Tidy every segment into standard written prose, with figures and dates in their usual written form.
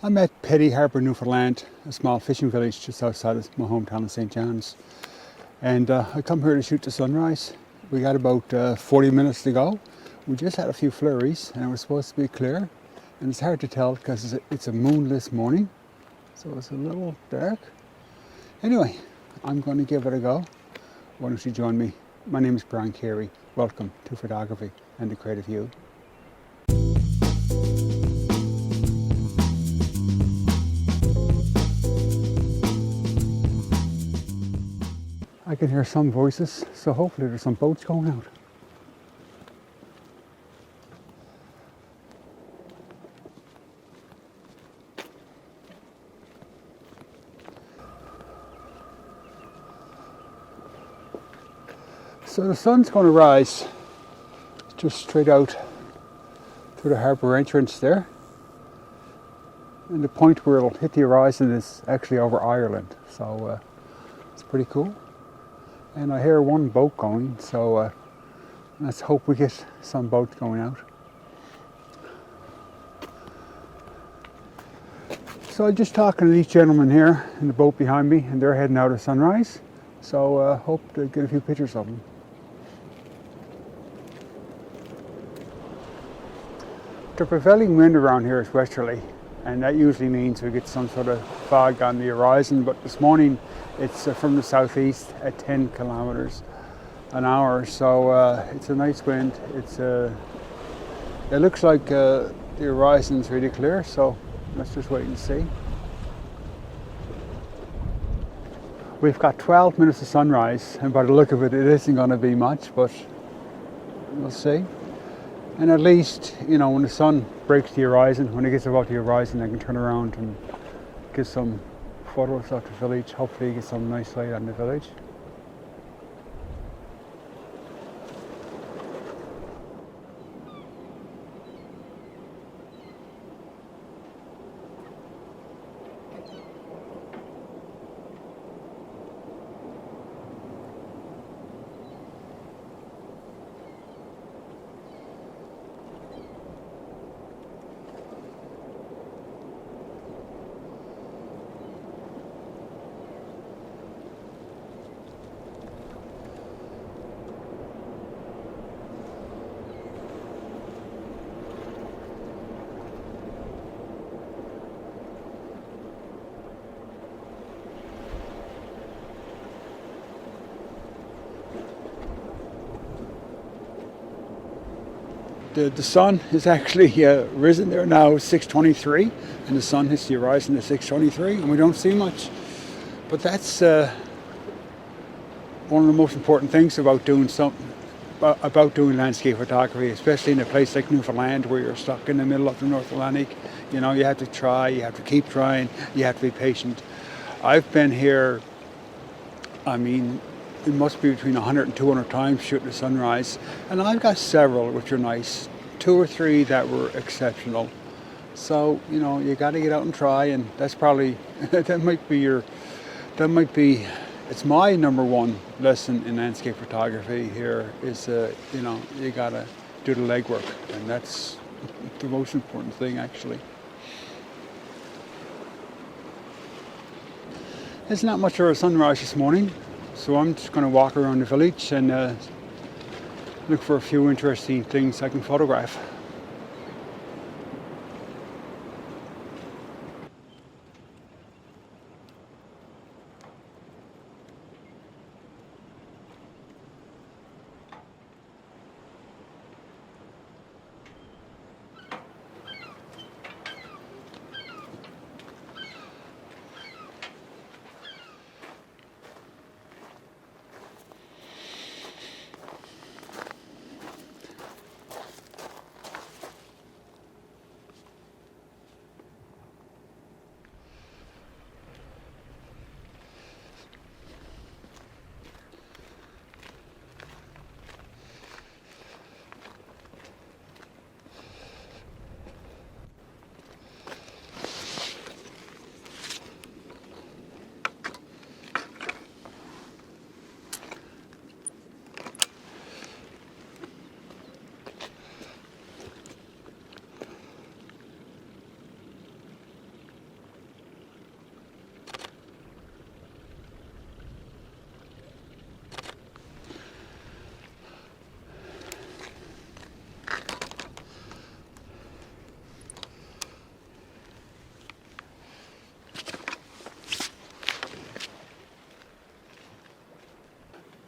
I'm at Harbour Newfoundland, a small fishing village just outside of my hometown of St. John's. And I come here to shoot the sunrise. We got about 40 minutes to go. We just had a few flurries and it was supposed to be clear. And it's hard to tell because it's a moonless morning, so it's a little dark. Anyway, I'm going to give it a go. Why don't you join me? My name is Brian Carey. Welcome to Photography and the Creative View. I can hear some voices, so hopefully there's some boats going out. So the sun's going to rise just straight out through the harbour entrance there. And the point where it'll hit the horizon is actually over Ireland, so it's pretty cool. And I hear one boat going, so let's hope we get some boats going out. So I'm just talking to these gentlemen here in the boat behind me, and they're heading out at sunrise. So hope to get a few pictures of them. The prevailing wind around here is westerly, and that usually means we get some sort of fog on the horizon, but this morning it's from the southeast at 10 kilometers an hour, so it's a nice wind. It looks like the horizon's really clear, so let's just wait and see. We've got 12 minutes of sunrise, and by the look of it, it isn't going to be much, but we'll see. And at least, you know, when the sun breaks the horizon, when it gets above the horizon, I can turn around and get some photos of the village. Hopefully get some nice light on the village. The sun is actually risen there now, 6:23, and the sun hits the horizon at 6:23, and we don't see much. But that's one of the most important things about doing landscape photography, especially in a place like Newfoundland where you're stuck in the middle of the North Atlantic. You know, you have to try, you have to keep trying, you have to be patient. I've been here, I mean, it must be between 100 and 200 times shooting the sunrise, and I've got several which are nice, 2 or 3 that were exceptional. So, you know, you got to get out and try, and that's probably it's my number one lesson in landscape photography here is you know, you got to do the legwork, and that's the most important thing actually. It's not much of a sunrise this morning, so I'm just going to walk around the village and look for a few interesting things I can photograph.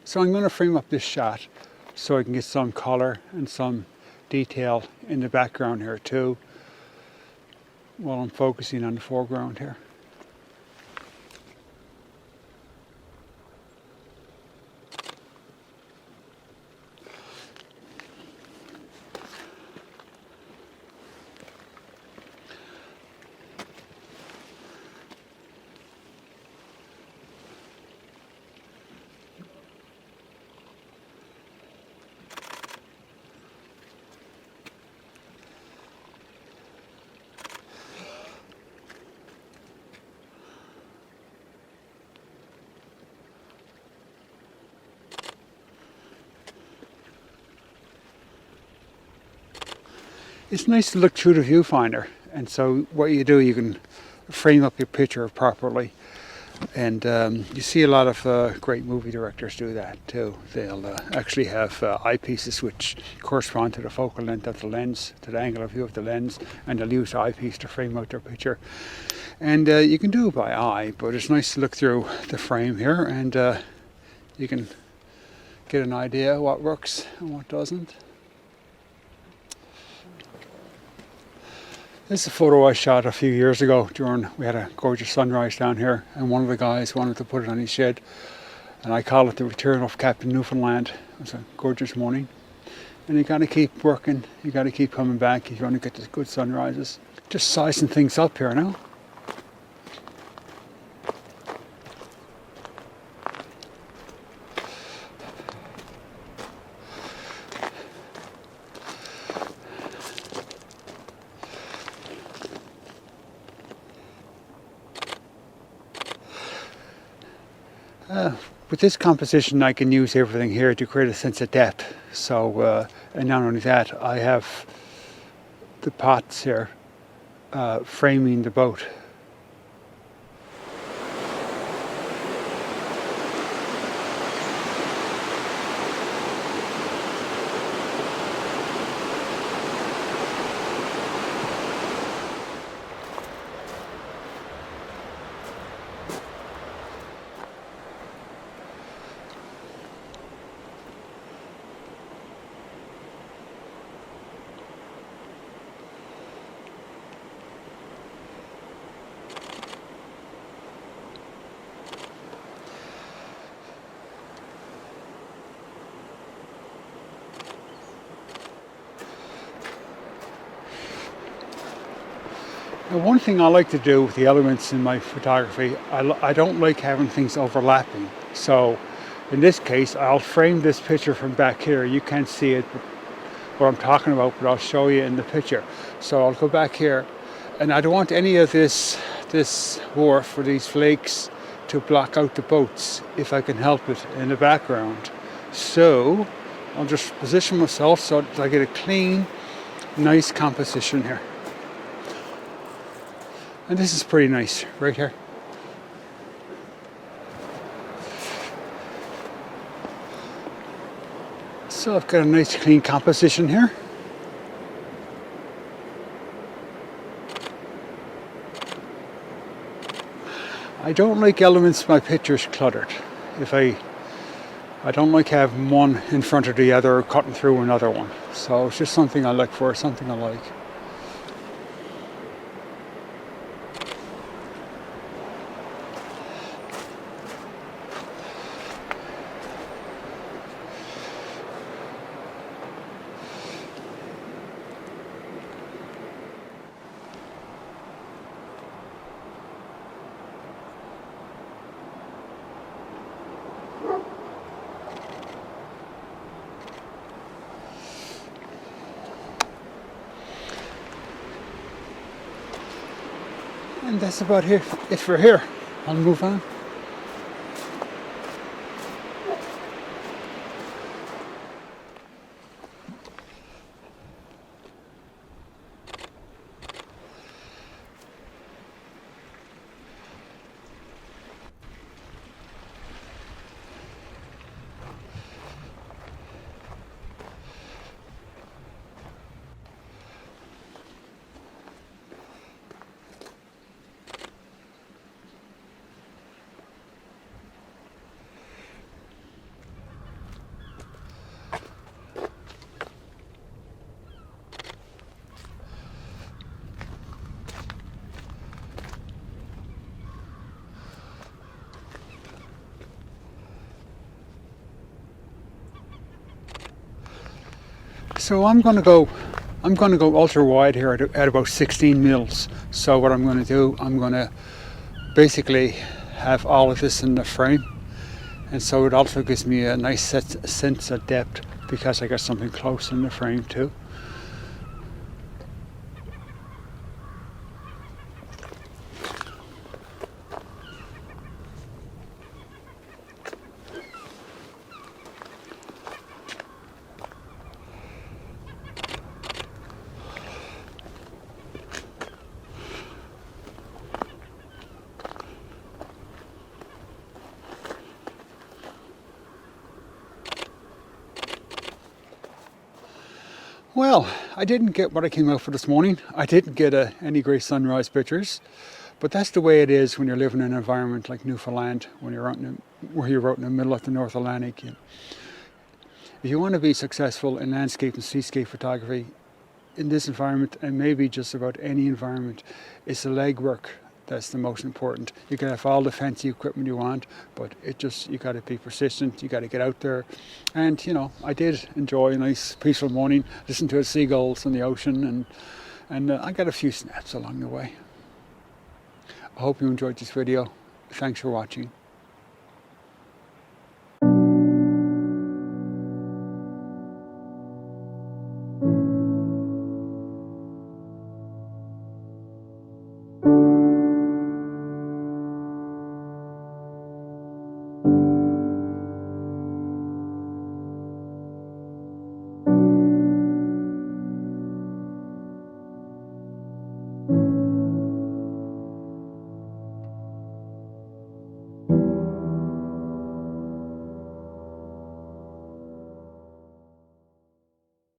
So I'm going to frame up this shot so I can get some colour and some detail in the background here too, while I'm focusing on the foreground here. It's nice to look through the viewfinder, and so what you do, you can frame up your picture properly, and you see a lot of great movie directors do that too. They'll actually have eyepieces which correspond to the focal length of the lens, to the angle of view of the lens, and they'll use the eyepiece to frame out their picture. And you can do it by eye, but it's nice to look through the frame here, and you can get an idea what works and what doesn't. This is a photo I shot a few years ago we had a gorgeous sunrise down here, and one of the guys wanted to put it on his shed, and I call it the return of Captain Newfoundland. It was a gorgeous morning, and you got to keep working, you got to keep coming back if you want to get the good sunrises. Just sizing things up here now. With this composition, I can use everything here to create a sense of depth. So, and not only that, I have the pots here framing the boat. Now, one thing I like to do with the elements in my photography, I don't like having things overlapping. So in this case, I'll frame this picture from back here. You can't see it, what I'm talking about, but I'll show you in the picture. So I'll go back here, and I don't want any of this wharf or these flakes to block out the boats, if I can help it, in the background. So I'll just position myself so that I get a clean, nice composition here. And this is pretty nice, right here. So I've got a nice clean composition here. I don't like elements in my pictures cluttered. I don't like having one in front of the other or cutting through another one. So it's just something I look for, something I like. And that's about it for here. I'll move on. So I'm going to go ultra wide here at about 16 mils. So what I'm going to do, I'm going to basically have all of this in the frame, and so it also gives me a nice sense of depth because I got something close in the frame too. Well, I didn't get what I came out for this morning. I didn't get any great sunrise pictures, but that's the way it is when you're living in an environment like Newfoundland, when you're out where you're out in the middle of the North Atlantic. If you want to be successful in landscape and seascape photography in this environment, and maybe just about any environment, it's the legwork that's the most important. You can have all the fancy equipment you want, but you got to be persistent. You got to get out there. And I did enjoy a nice peaceful morning, listen to the seagulls in the ocean, and I got a few snaps along the way. I hope you enjoyed this video. Thanks for watching.